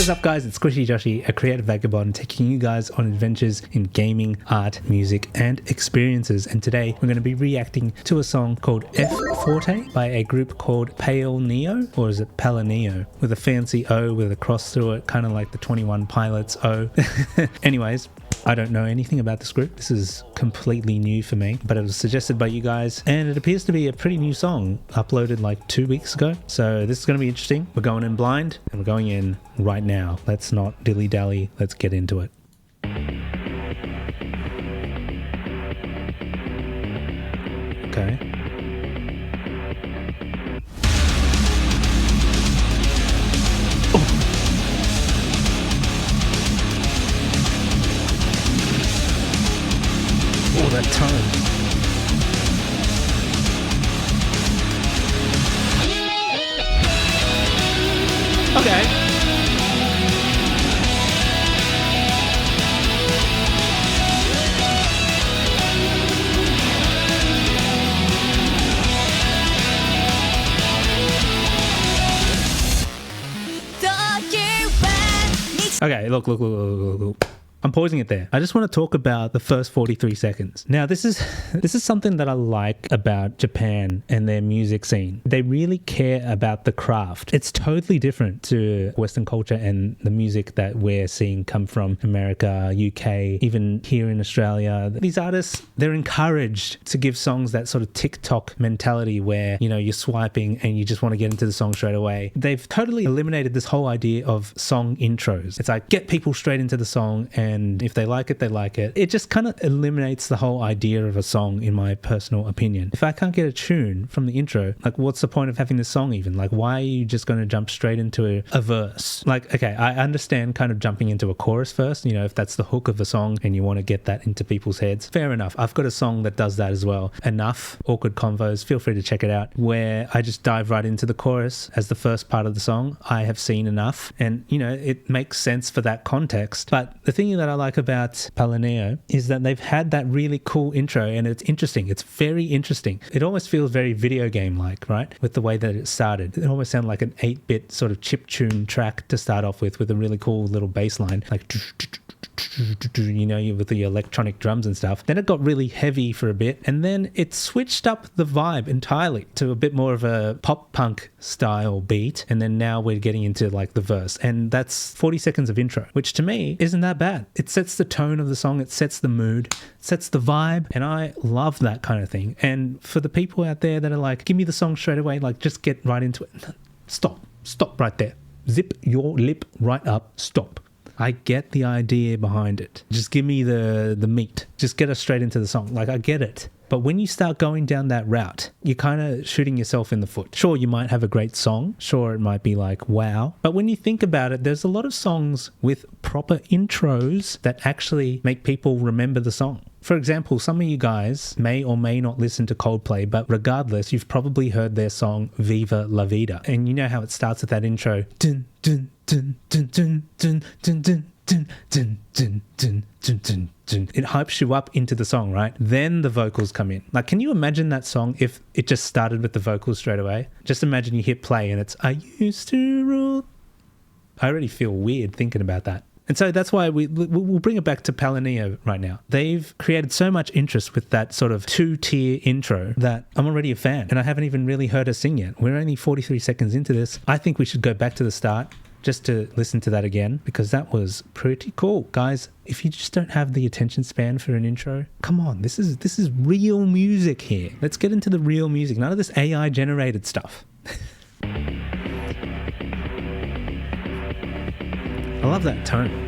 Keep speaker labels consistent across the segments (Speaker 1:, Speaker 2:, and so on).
Speaker 1: is up, guys? It's Squishy Joshi, a creative vagabond, taking you guys on adventures in gaming, art, music, and experiences. And today we're going to be reacting to a song called F-FORTE by a group called PALENEO, or is it PALENEO, with a fancy O with a cross through it, kind of like the 21 Pilots O. Anyways, I don't know anything about this group. This is completely new for me, but it was suggested by you guys, and it appears to be a pretty new song, uploaded like 2 weeks ago. So this is going to be interesting. We're going in blind, and we're going in right now. Let's not dilly-dally. Let's get into it. Okay. Oh, that tone. Okay. Okay, look. I'm pausing it there. I just want to talk about the first 43 seconds. Now, this is something that I like about Japan and their music scene. They really care about the craft. It's totally different to Western culture and the music that we're seeing come from America, UK, even here in Australia. These artists, they're encouraged to give songs that sort of TikTok mentality where, you know, you're swiping and you just want to get into the song straight away. They've totally eliminated this whole idea of song intros. It's like, get people straight into the song, and if they like it, they like it. It just kind of eliminates the whole idea of a song, in my personal opinion. If I can't get a tune from the intro, like, what's the point of having the song even? Like, why are you just going to jump straight into a verse? Like, okay, I understand kind of jumping into a chorus first, you know, if that's the hook of a song and you want to get that into people's heads. Fair enough. I've got a song that does that as well. Enough Awkward Convos. Feel free to check it out, where I just dive right into the chorus as the first part of the song. I have seen enough, and, you know, it makes sense for that context. But the thing that I like about PALENEO is that they've had that really cool intro, and it's interesting. It's very interesting. It almost feels very video game like, right? With the way that it started. It almost sounded like an 8-bit sort of chiptune track to start off with a really cool little bass line, like, you know, with the electronic drums and stuff. Then it got really heavy for a bit, and then it switched up the vibe entirely to a bit more of a pop punk style beat, and then now we're getting into like the verse, and that's 40 seconds of intro, which to me isn't that bad. It sets the tone of the song, it sets the mood, it sets the vibe, and I love that kind of thing. And for the people out there that are like, give me the song straight away, like, just get right into it. Stop right there. Zip your lip right up. Stop. I get the idea behind it. Just give me the meat. Just get us straight into the song. Like, I get it. But when you start going down that route, you're kind of shooting yourself in the foot. Sure, you might have a great song. Sure, it might be like, wow. But when you think about it, there's a lot of songs with proper intros that actually make people remember the song. For example, some of you guys may or may not listen to Coldplay, but regardless, you've probably heard their song Viva La Vida. And you know how it starts with that intro. Dun, dun, dun, dun, dun, dun, dun, dun. Dun, dun, dun, dun, dun, dun, dun. It hypes you up into the song, right? Then the vocals come in. Like, can you imagine that song if it just started with the vocals straight away? Just imagine you hit play and it's, I used to rule. I already feel weird thinking about that. And so that's why we'll bring it back to PALENEO right now. They've created so much interest with that sort of 2-tier intro that I'm already a fan, and I haven't even really heard her sing yet. We're only 43 seconds into this. I think we should go back to the start just to listen to that again, because that was pretty cool. Guys, if you just don't have the attention span for an intro, come on, this is real music here. Let's get into the real music. None of this AI generated stuff. I love that tone.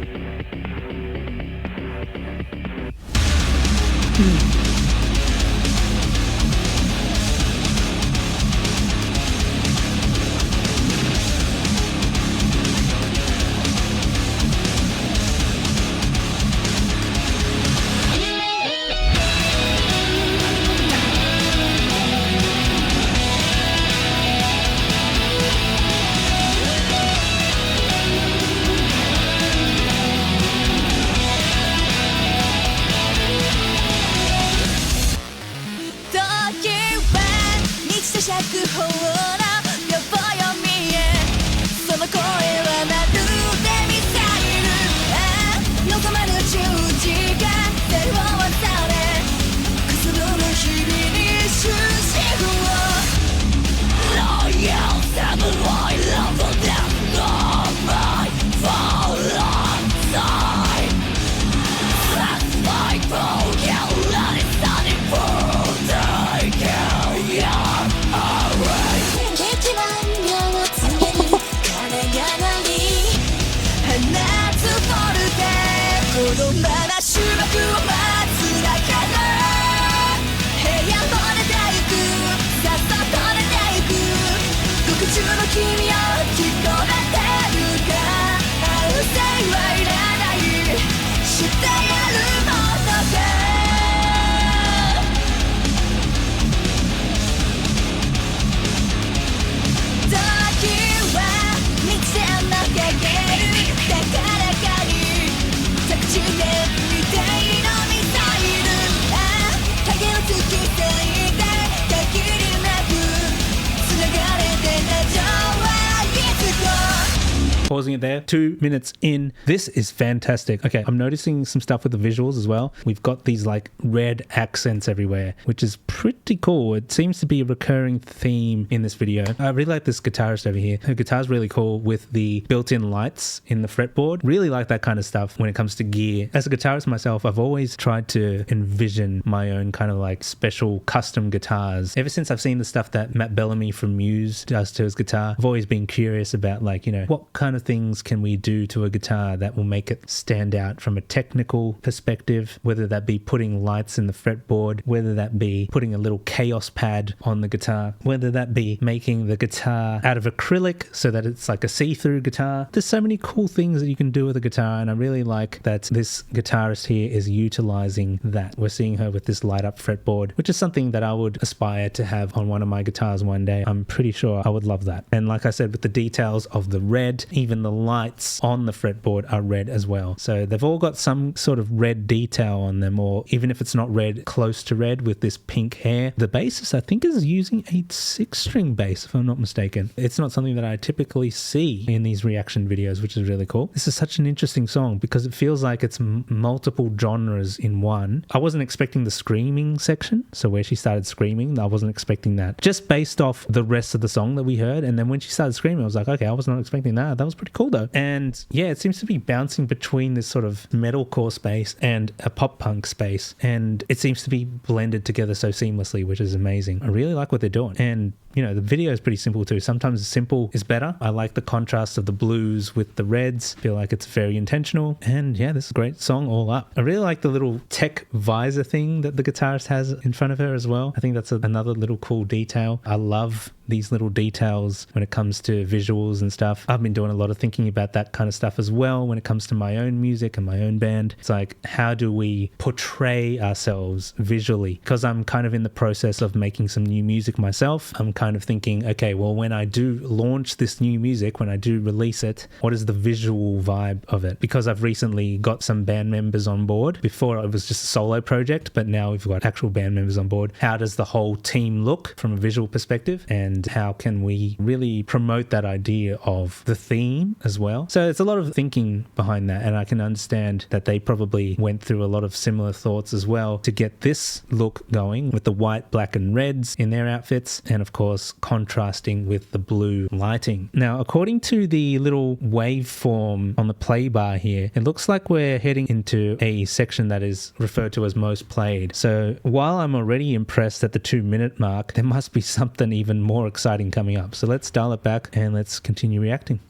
Speaker 1: pausing it there. 2 minutes in. This is fantastic. Okay, I'm noticing some stuff with the visuals as well. We've got these like red accents everywhere, which is pretty cool. It seems to be a recurring theme in this video. I really like this guitarist over here. Her guitar's really cool with the built-in lights in the fretboard. Really like that kind of stuff when it comes to gear. As a guitarist myself, I've always tried to envision my own kind of like special custom guitars. Ever since I've seen the stuff that Matt Bellamy from Muse does to his guitar, I've always been curious about like, you know, what kind of things can we do to a guitar that will make it stand out from a technical perspective, whether that be putting lights in the fretboard, whether that be putting a little chaos pad on the guitar, whether that be making the guitar out of acrylic so that it's like a see-through guitar. There's so many cool things that you can do with a guitar, and I really like that this guitarist here is utilizing that. We're seeing her with this light up fretboard, which is something that I would aspire to have on one of my guitars one day. I'm pretty sure I would love that. And like I said, with the details of the red, even the lights on the fretboard are red as well. So they've all got some sort of red detail on them, or even if it's not red, close to red with this pink hair. The bassist, I think, is using a 6-string bass, if I'm not mistaken. It's not something that I typically see in these reaction videos, which is really cool. This is such an interesting song because it feels like it's multiple genres in one. I wasn't expecting the screaming section, so where she started screaming, I wasn't expecting that. Just based off the rest of the song that we heard, and then when she started screaming, I was like, okay, I was not expecting that. That was pretty cool though. And yeah, it seems to be bouncing between this sort of metalcore space and a pop punk space, and it seems to be blended together so seamlessly, which is amazing. I really like what they're doing. And you know, the video is pretty simple too. Sometimes simple is better. I like the contrast of the blues with the reds. Feel like it's very intentional. And yeah, this is a great song all up. I really like the little tech visor thing that the guitarist has in front of her as well. I think that's another little cool detail. I love these little details when it comes to visuals and stuff. I've been doing a lot of thinking about that kind of stuff as well when it comes to my own music and my own band. It's like, how do we portray ourselves visually? Because I'm kind of in the process of making some new music myself. I'm kind of thinking, okay, well, when I do launch this new music, when I do release it, what is the visual vibe of it? Because I've recently got some band members on board. Before it was just a solo project, but now we've got actual band members on board. How does the whole team look from a visual perspective? And how can we really promote that idea of the theme as well? So it's a lot of thinking behind that, and I can understand that they probably went through a lot of similar thoughts as well to get this look going with the white, black and reds in their outfits, and of course contrasting with the blue lighting. Now, according to the little waveform on the play bar here, it looks like we're heading into a section that is referred to as most played. So while I'm already impressed at the 2-minute mark, there must be something even more exciting coming up. So let's dial it back and let's continue reacting.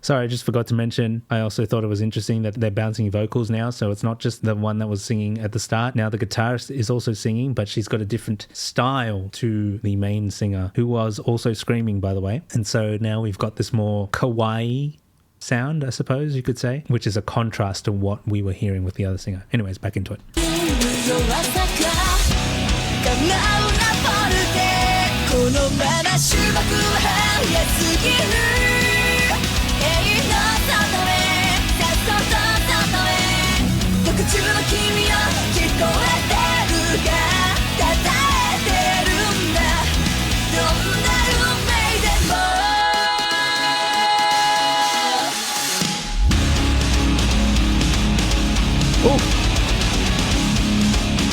Speaker 1: Sorry, I just forgot to mention, I also thought it was interesting that they're bouncing vocals now, so it's not just the one that was singing at the start. Now the guitarist is also singing, but she's got a different style to the main singer, who was also screaming, by the way. And so now we've got this more kawaii sound, I suppose you could say, which is a contrast to what we were hearing with the other singer. Anyways, back into it.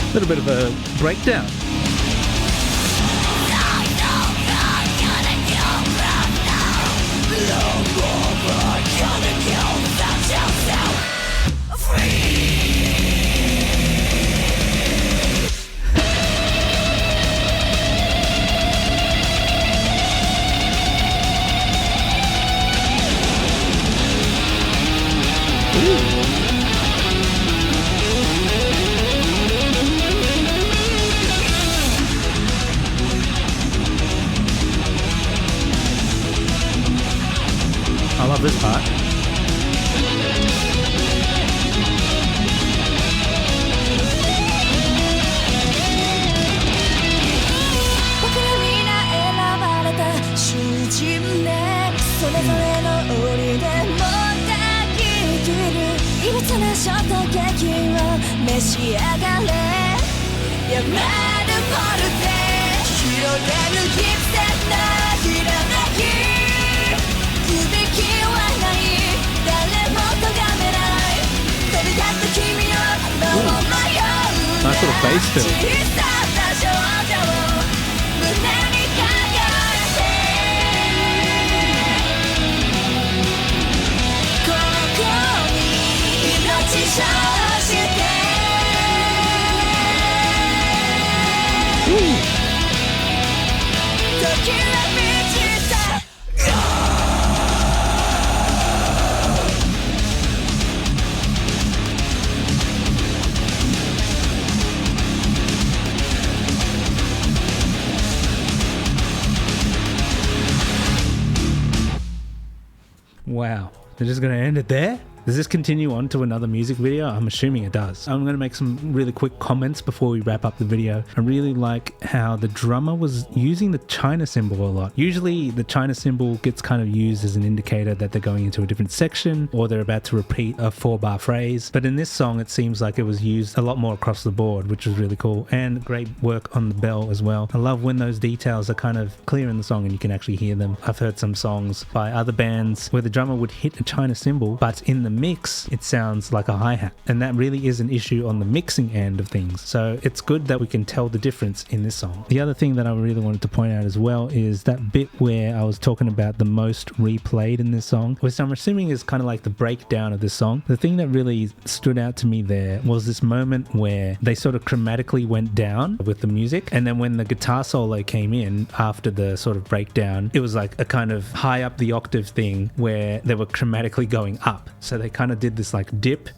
Speaker 1: A little bit of a breakdown. I love this part.
Speaker 2: れぞれの檻でも抱ききるいびつなショートケーキを召し上がれやめるフォルテ広げるギプセのひらめき行くべきはない誰も咎めない飛び立った君をどう迷う
Speaker 1: Nice little bass fill.
Speaker 2: 小さな少女を胸に抱えてここに命消して時は満ちた
Speaker 1: Wow. They're just going to end it there? Does this continue on to another music video? I'm assuming it does. I'm going to make some really quick comments before we wrap up the video. I really like how the drummer was using the China cymbal a lot. Usually the China cymbal gets kind of used as an indicator that they're going into a different section or they're about to repeat a 4-bar phrase. But in this song, it seems like it was used a lot more across the board, which was really cool. And great work on the bell as well. I love when those details are kind of clear in the song and you can actually hear them. I've heard some songs by other bands where the drummer would hit a China cymbal, but in the mix it sounds like a hi-hat, and that really is an issue on the mixing end of things, so it's good that we can tell the difference in this song. The other thing that I really wanted to point out as well is that bit where I was talking about the most replayed in this song, which I'm assuming is kind of like the breakdown of this song. The thing that really stood out to me there was this moment where they sort of chromatically went down with the music, and then when the guitar solo came in after the sort of breakdown, it was like a kind of high up the octave thing where they were chromatically going up, so they kind of did this like dip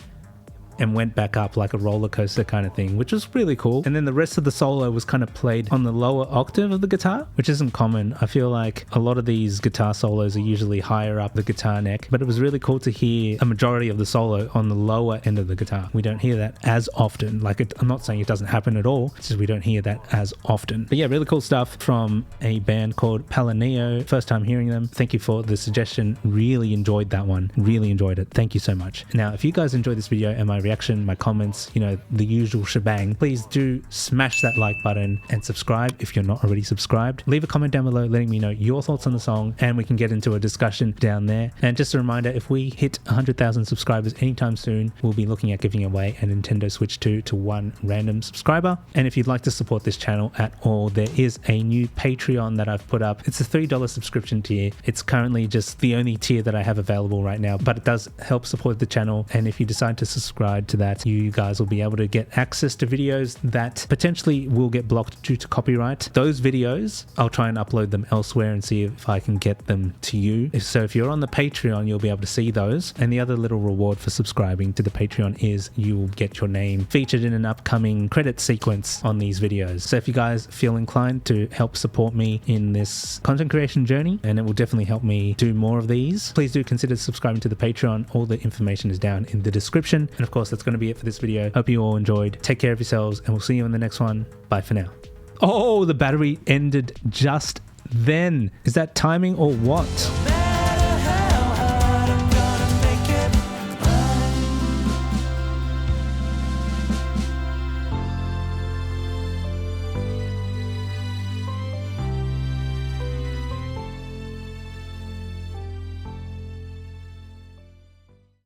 Speaker 1: and went back up like a roller coaster kind of thing, which was really cool. And then the rest of the solo was kind of played on the lower octave of the guitar, which isn't common. I feel like a lot of these guitar solos are usually higher up the guitar neck, but it was really cool to hear a majority of the solo on the lower end of the guitar. We don't hear that as often. I'm not saying it doesn't happen at all, it's just we don't hear that as often. But yeah, really cool stuff from a band called PALENEO. First time hearing them. Thank you for the suggestion. Really enjoyed that one. Really enjoyed it. Thank you so much. Now, if you guys enjoyed this video and my reaction, my comments, the usual shebang, please do smash that like button and subscribe if you're not already subscribed. Leave a comment down below letting me know your thoughts on the song and we can get into a discussion down there. And just a reminder, if we hit 100,000 subscribers anytime soon, we'll be looking at giving away a Nintendo Switch 2 to one random subscriber. And if you'd like to support this channel at all, there is a new Patreon that I've put up. It's a $3 subscription tier. It's currently just the only tier that I have available right now, but it does help support the channel. And if you decide to subscribe to that, you guys will be able to get access to videos that potentially will get blocked due to copyright. Those videos, I'll try and upload them elsewhere and see if I can get them to you. So if you're on the Patreon, you'll be able to see those. And the other little reward for subscribing to the Patreon is you'll get your name featured in an upcoming credit sequence on these videos. So if you guys feel inclined to help support me in this content creation journey, and it will definitely help me do more of these, please do consider subscribing to the Patreon. All the information is down in the description. And of course, that's going to be it for this video. Hope you all enjoyed. Take care of yourselves and we'll see you in the next one. Bye for now. Oh, the battery ended just then. Is that timing or what?